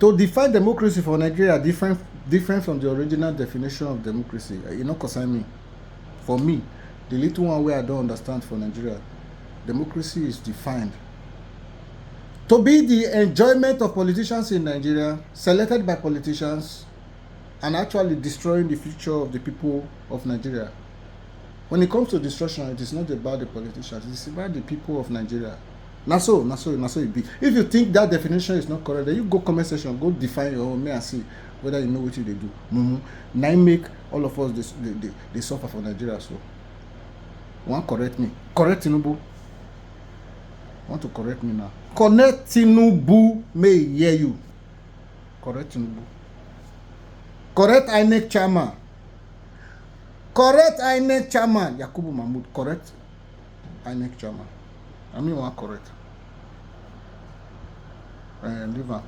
To define democracy for Nigeria different from the original definition of democracy. You know, concern me. For me, the little one where I don't understand for Nigeria, democracy is defined to be the enjoyment of politicians in Nigeria, selected by politicians, and actually destroying the future of the people of Nigeria. When it comes to destruction, it is not about the politicians, it's about the people of Nigeria. Now so it be. If you think that definition is not correct, then you go comment section, go define your own, may I see whether you know what they do. Now make all of us they suffer for Nigeria. So want correct me. Correct Tinubu. Want to correct me now. Correct Tinubu may hear you. Correct Tinubu. Correct INEC chairman. Correct INEC chairman. Yakubu Mahmoud. Correct INEC chairman. I mean one correct. Leave her.